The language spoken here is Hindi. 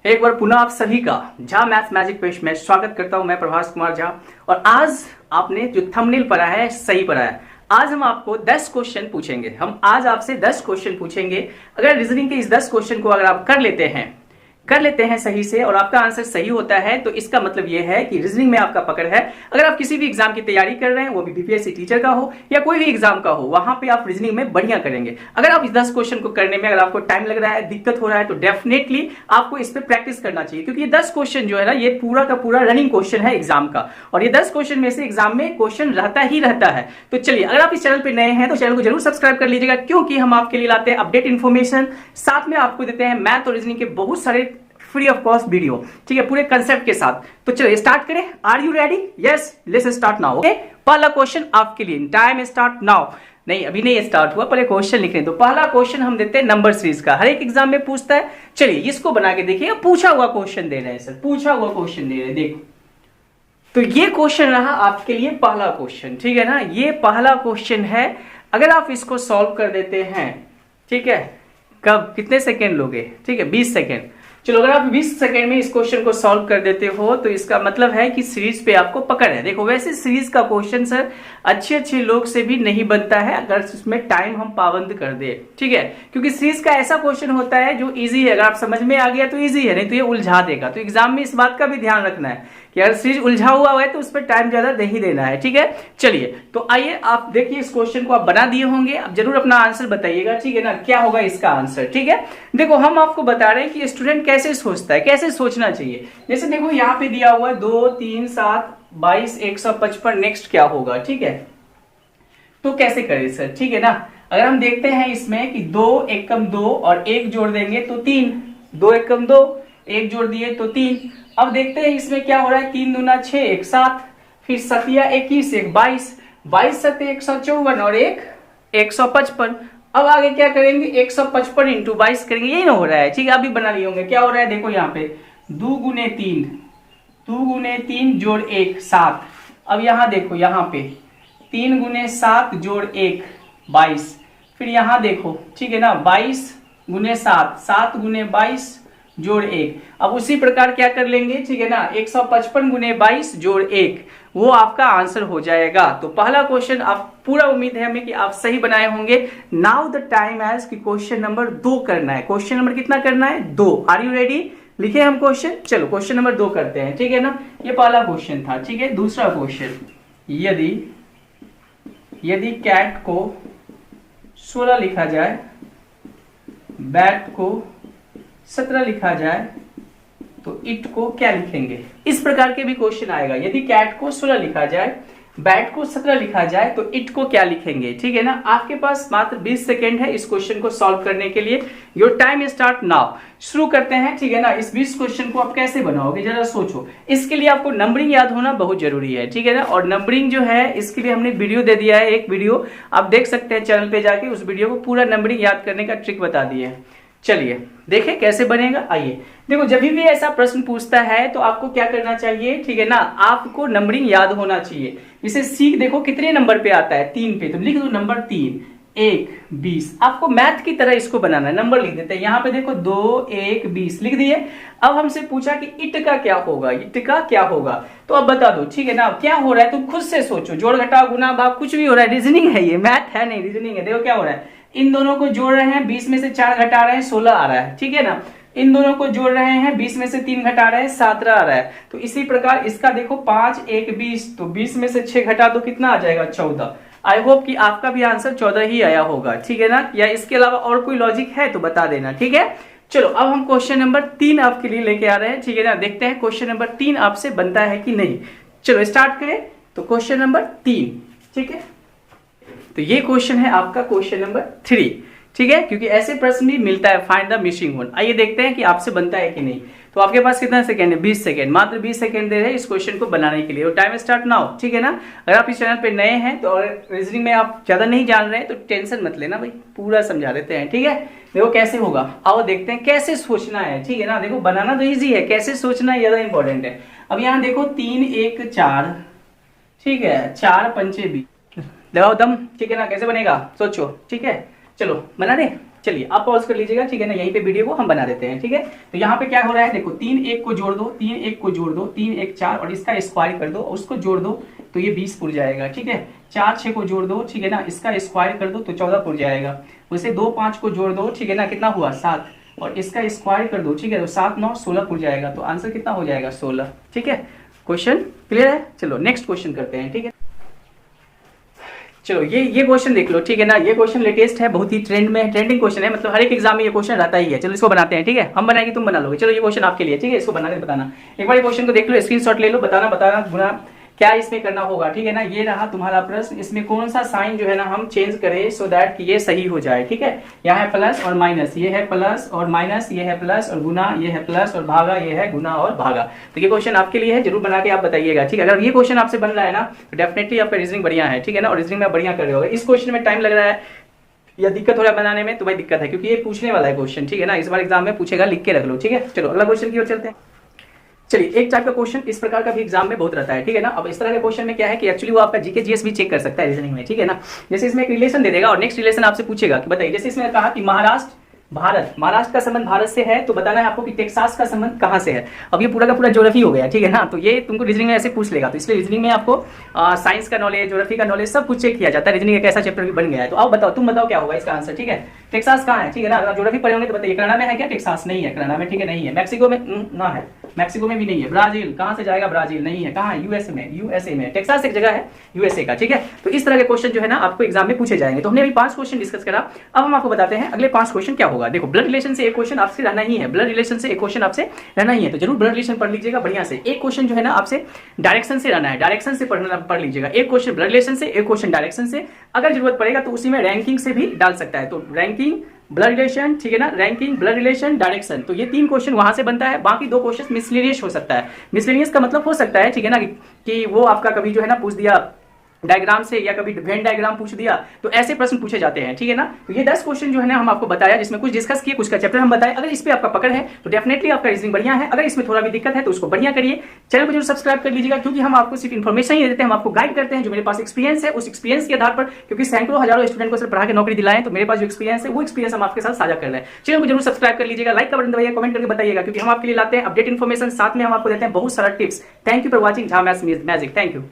एक बार पुनः आप सभी का झा मैथ्स मैजिक पेज में स्वागत करता हूं। मैं प्रभास कुमार झा और आज आपने जो थंबनेल पढ़ा है सही पढ़ा है। आज हम आपको 10 क्वेश्चन पूछेंगे। हम आज आपसे 10 क्वेश्चन पूछेंगे। अगर रीजनिंग के इस 10 क्वेश्चन को अगर आप कर लेते हैं सही से और आपका आंसर सही होता है तो इसका मतलब यह है कि रीजनिंग में आपका पकड़ है। अगर आप किसी भी एग्जाम की तैयारी कर रहे हैं, वो भी बीपीएससी टीचर का हो या कोई भी एग्जाम का हो, वहां पे आप रीजनिंग में बढ़िया करेंगे। अगर आप इस 10 क्वेश्चन को करने में अगर आपको टाइम लग रहा है, दिक्कत हो रहा है, तो डेफिनेटली आपको इस पर प्रैक्टिस करना चाहिए, क्योंकि ये 10 क्वेश्चन जो है ना, ये पूरा का पूरा रनिंग क्वेश्चन है एग्जाम का। और ये 10 क्वेश्चन में से एग्जाम में क्वेश्चन रहता ही रहता है। तो चलिए, अगर आप इस चैनल पर नए हैं तो चैनल को जरूर सब्सक्राइब कर लीजिएगा, क्योंकि हम आपके लिए लाते हैं अपडेट इन्फॉर्मेशन, साथ में आपको देते हैं मैथ और रीजनिंग के बहुत सारे फ्री ऑफ कॉस्ट वीडियो, ठीक है, पूरे कंसेप्ट के साथ। तो चलिए स्टार्ट करें। Are you ready? Yes, let's start now. Okay, पहला क्वेश्चन आपके लिए, टाइम स्टार्ट नाउ। नहीं, अभी नहीं स्टार्ट हुआ, पहले क्वेश्चन लिख रहे हैं। तो पहला क्वेश्चन हम देते हैं नंबर सीरीज का, हर एक एग्जाम में पूछता है। चलिए इसको बना के देखिए। पूछा हुआ क्वेश्चन दे रहे हैं सर, पूछा हुआ क्वेश्चन दे रहे हैं, देखो। तो ये क्वेश्चन रहा आपके लिए पहला क्वेश्चन, ठीक है ना। ये पहला क्वेश्चन है। अगर आप इसको सॉल्व कर देते हैं, ठीक है, कब कितने सेकेंड लोगे? ठीक है, 20 सेकेंड। चलो, अगर आप 20 सेकंड में इस क्वेश्चन को सॉल्व कर देते हो तो इसका मतलब है कि सीरीज पे आपको पकड़ है। देखो, वैसे सीरीज का क्वेश्चन सर अच्छे लोग से भी नहीं बनता है अगर उसमें टाइम हम पाबंद कर दे, ठीक है, क्योंकि सीरीज का ऐसा क्वेश्चन होता है जो इजी है। अगर आप समझ में आ गया तो इजी है, नहीं तो ये उलझा देगा। तो एग्जाम में इस बात का भी ध्यान रखना है कि अगर सीरीज उलझा हुआ है तो उस पर टाइम ज्यादा नहीं देना है, ठीक है। चलिए, तो आइए आप देखिए, इस क्वेश्चन को आप बना दिए होंगे। आप जरूर अपना आंसर बताइएगा, ठीक है ना, क्या होगा इसका आंसर, ठीक है। देखो, हम आपको बता रहे हैं कि स्टूडेंट कैसे सोचता है, कैसे सोचना चाहिए। जैसे देखो, यहाँ पे दिया हुआ है 2, 3, 7, 22, 155, नेक्स्ट क्या होगा, ठीक है। तो कैसे करें सर, ठीक है ना। अगर हम देखते हैं इसमें कि 2 एकम 2 और 1 जोड़ देंगे तो 3, 2 एकम 2, 1 जोड़ दिए तो 3। अब देखते हैं इसमें क्या हो रहा है। 3 दूना 6, 1 7, फिर 7 या 21, 1 22, 22 7 154 और 1 155। अब आगे क्या करेंगे? 155 इंटू 22 करेंगे। यही ना हो रहा है, ठीक है। अभी बना लिए होंगे। क्या हो रहा है देखो, यहाँ पे 2 गुने 3, 2 गुने 3 जोड़ 1 7। अब यहाँ देखो, यहाँ पे 3 गुने 7 जोड़ 1 22। फिर यहाँ देखो, ठीक है ना, 22 गुने 7, 7 गुने 22 जोड़ 1। अब उसी प्रकार क्या कर लेंगे, ठीक है ना, 155 गुने 22 जोड़ 1, वो आपका आंसर हो जाएगा। तो पहला क्वेश्चन आप पूरा उम्मीद है हमें कि आप सही बनाए होंगे। नाउ द टाइम एज कि क्वेश्चन नंबर 2 करना है। क्वेश्चन नंबर कितना करना है? 2। Are you ready? लिखे हम क्वेश्चन। चलो क्वेश्चन नंबर 2 करते हैं, ठीक है ना। ये पहला क्वेश्चन था, ठीक है। दूसरा क्वेश्चन, यदि कैट को 16 लिखा जाए, बैट को 17 लिखा जाए तो इट को क्या लिखेंगे? इस प्रकार के भी क्वेश्चन आएगा। यदि कैट को 16 लिखा जाए, बैट को 17 लिखा जाए तो इट को क्या लिखेंगे, ठीक है ना। आपके पास मात्र 20 सेकेंड है इस क्वेश्चन को सॉल्व करने के लिए। Your time start now. शुरू करते हैं, ठीक है ना। इस 20 क्वेश्चन को आप कैसे बनाओगे जरा सोचो। इसके लिए आपको नंबरिंग याद होना बहुत जरूरी है, ठीक है ना। और नंबरिंग जो है, इसके लिए हमने वीडियो दे दिया है, एक वीडियो आप देख सकते हैं चैनल पे जाके। उस वीडियो को पूरा नंबरिंग याद करने का ट्रिक बता दिए है। चलिए देखें कैसे बनेगा। आइए देखो, जब भी ऐसा प्रश्न पूछता है तो आपको क्या करना चाहिए, ठीक है ना, आपको नंबरिंग याद होना चाहिए। जैसे सीख देखो कितने नंबर पे आता है, 3 पे, तो लिख दो नंबर 3, 1 20। आपको मैथ की तरह इसको बनाना है। नंबर लिख देते हैं। यहाँ पे देखो 2 1 20 लिख दिए। अब हमसे पूछा कि इट का क्या होगा, इट का क्या होगा, तो अब बता दो, ठीक है ना। क्या हो रहा है तुम खुद से सोचो। जोड़ घटाव गुना भाग कुछ भी हो रहा है, रीजनिंग है ये, मैथ है नहीं, रीजनिंग है। देखो क्या हो रहा है, इन दोनों को जोड़ रहे हैं, 20 में से 4 घटा रहे हैं, 16 आ रहा है, ठीक है ना। इन दोनों को जोड़ रहे हैं, 20 में से 3 घटा रहे हैं, 17 आ रहा है। तो इसी प्रकार इसका देखो 5 1 20, तो 20 में से 6 घटा दो, कितना आ जाएगा? 14। आई होप कि आपका भी आंसर 14 ही आया होगा, ठीक है ना। या इसके अलावा और कोई लॉजिक है तो बता देना, ठीक है। चलो अब हम क्वेश्चन नंबर 3 आपके लिए लेके आ रहे हैं, ठीक है ना। देखते हैं क्वेश्चन नंबर 3 आपसे बनता है कि नहीं। चलो स्टार्ट करें। तो क्वेश्चन नंबर 3, ठीक है। तो ये क्वेश्चन है आपका क्वेश्चन नंबर 3, ठीक है, क्योंकि ऐसे प्रश्न भी मिलता है, फाइंड द मिसिंग वन। आइए देखते हैं कि आपसे बनता है कि नहीं। तो आपके पास कितना सेकंड है? 20 सेकंड, मात्र 20 सेकंड दे रहे हैं इस क्वेश्चन को बनाने के लिए। और टाइम स्टार्ट नाउ, ठीक है ना। अगर आप इस चैनल पे नए हैं तो रीजनिंग में आप ज्यादा नहीं जान रहे हैं तो टेंशन मत लेना भाई, पूरा समझा देते हैं, ठीक है। देखो कैसे होगा, आओ देखते हैं कैसे सोचना है, ठीक है ना। देखो बनाना तो ईजी है, कैसे सोचना ज्यादा इंपॉर्टेंट है। अब यहाँ देखो 3 1 4, ठीक है, 4 पंचे 20, लगाओ दम, ठीक है ना। कैसे बनेगा सोचो, ठीक है। चलो बना दे। चलिए आप पॉज कर लीजिएगा, ठीक है ना, यहीं पे वीडियो को हम बना देते हैं, ठीक है। तो यहाँ पे क्या हो रहा है, देखो 3 1 को जोड़ दो, 3 1 को जोड़ दो, 3 1 4 और इसका स्क्वायर कर दो, उसको जोड़ दो तो ये 20 पुर जाएगा, ठीक है। 4 6 को जोड़ दो, ठीक है ना, इसका स्क्वायर कर दो तो 14 पुर जाएगा। वैसे 2 5 को जोड़ दो, ठीक है ना, कितना हुआ 7 और इसका स्क्वायर कर दो, ठीक है, तो 7 9 16 पुर जाएगा। तो आंसर कितना हो जाएगा 16, ठीक है। क्वेश्चन क्लियर है। चलो नेक्स्ट क्वेश्चन करते हैं, ठीक है। चलो ये क्वेश्चन देख लो, ठीक है ना, ये क्वेश्चन लेटेस्ट है, बहुत ही ट्रेंड में ट्रेंडिंग क्वेश्चन है, मतलब हर एक एग्जाम में ये क्वेश्चन रहता ही है। चलो इसको बनाते हैं, ठीक है, हम बनाएंगे तुम बना लोगे। चलो ये क्वेश्चन आपके लिए, ठीक है, इसको बना के बताना। एक बार ये क्वेश्चन को देख लो, स्क्रीनशॉट ले लो, बताना गुना क्या इसमें करना होगा, ठीक है ना। ये रहा तुम्हारा प्रश्न, इसमें कौन सा साइन जो है ना हम चेंज करें सो दैट कि ये सही हो जाए, ठीक है। यहाँ है प्लस और माइनस, ये है प्लस और माइनस, ये है प्लस और गुना, ये है प्लस और भागा, ये है गुना और भागा। तो ये क्वेश्चन आपके लिए है, जरूर बना के आप बताइएगा, ठीक है। अगर ये क्वेश्चन आपसे बन रहा है ना तो डेफिनेटली आपका रीजनिंग बढ़िया है, ठीक है ना, और रीजनिंग में बढ़िया कर रहे हो। इस क्वेश्चन में टाइम लग रहा है या दिक्कत हो रहा है बनाने में तो भाई दिक्कत है, क्योंकि ये पूछने वाला है क्वेश्चन, ठीक है ना, इस बार एग्जाम में पूछेगा, लिख के रख लो, ठीक है। चलो अगला क्वेश्चन की ओर चलते हैं। चलिए एक टाइप का क्वेश्चन इस प्रकार का भी एग्जाम में बहुत रहता है, ठीक है ना। अब इस तरह के क्वेश्चन में क्या है कि एक्चुअली वो आपका जीके जीएस भी चेक कर सकता है रीजनिंग में, ठीक है ना। जैसे इसमें एक रिलेशन दे देगा और नेक्स्ट रिलेशन आपसे पूछेगा कि बताइए, जैसे इसमें कहा कि महाराष्ट्र का संबंध भारत से है, तो बताना है आपको कि टेक्सास का संबंध कहां से है। अब ये पूरा का पूरा ज्योग्राफी हो गया, ठीक है ना, तो ये तुमको रीजनिंग में ऐसे पूछ लेगा। तो इसलिए रीजनिंग में आपको साइंस का नॉलेज, ज्योग्राफी का नॉलेज सब कुछ चेक किया जाता है। रीजनिंग एक ऐसा चैप्टर भी बन गया है। तो आप बताओ, तुम बताओ क्या होगा इसका आंसर, ठीक है। टेक्सास कहाँ है, ठीक है ना, अगर ज्योग्राफी पढ़े होंगे तो बताइए कनाडा में है क्या, टेक्सास नहीं है कनाडा में, ठीक है, नहीं है। मैक्सिको में ना है, मैक्सिको में भी नहीं है। ब्राजील कहां से जाएगा, ब्राजील नहीं है। कहां है, यूएसए में। टेक्सास एक जगह है यूएसए का, ठीक है। तो इस तरह के क्वेश्चन जो है ना आपको एग्जाम में पूछे जाएंगे। तो हमने अभी 5 क्वेश्चन डिस्कस करा, अब हम आपको बताते हैं अगले 5 क्वेश्चन क्या होगा। देखो ब्लड रिलेशन से एक क्वेश्चन आपसे रहना ही है, ब्लड रिलेशन से एक क्वेश्चन आपसे रहना ही है, तो जरूर ब्लड रिलेशन पढ़ लीजिएगा बढ़िया से। एक क्वेश्चन जो है ना आपसे डायरेक्शन से रहना है, डायरेक्शन से पढ़ लीजिएगा। एक क्वेश्चन ब्लड रिलेशन से, एक क्वेश्चन डायरेक्शन से। अगर जरूरत पड़ेगा तो उसी में रैंकिंग से भी डाल सकता है, तो रैंकिंग ब्लड रिलेशन, ठीक है ना, रैंकिंग ब्लड रिलेशन डायरेक्शन, तो ये 3 क्वेश्चन वहां से बनता है। बाकी 2 क्वेश्चन मिसलेनियस हो सकता है। मिसलेनियस का मतलब हो सकता है, ठीक है ना, कि वो आपका कभी जो है ना पूछ दिया डायग्राम से या कभी वेन डायग्राम पूछ दिया, तो ऐसे प्रश्न पूछे जाते हैं, ठीक है ना। तो ये 10 क्वेश्चन जो है ना हम आपको बताया, जिसमें कुछ डिस्कस किए, कुछ का चैप्टर हम बताए। अगर इस पे आपका पकड़ है तो डेफिनेटली आपका रीजनिंग बढ़िया है। अगर इसमें थोड़ा भी दिक्कत है तो उसको बढ़िया करिए। चैनल को जरूर सब्सक्राइब कर लीजिएगा, क्योंकि हम आपको सिर्फ इन्फॉर्मेशन ही देते हैं, हम आपको गाइड करते हैं। जो मेरे पास एक्सपीरियंस है उस एक्सपीरियंस के आधार पर, क्योंकि सैकड़ों हजारों स्टूडेंट को सिर्फ पढ़ा के नौकरी दिलाएं, तो मेरे पास जो एक्सपीरियंस है वो एक्सपीरियंस हम आपके साथ साझा कर रहे हैं। चैनल को जरूर सब्सक्राइब कर लीजिएगा, लाइक का बटन दबाइए, कमेंट करके बताइएगा, क्योंकि हम आपके लिए लाते हैं अपडेट इन्फॉर्मेशन, साथ में हम आपको देते हैं बहुत सारा tips. Thank you for watching Jha maths magic, thank you.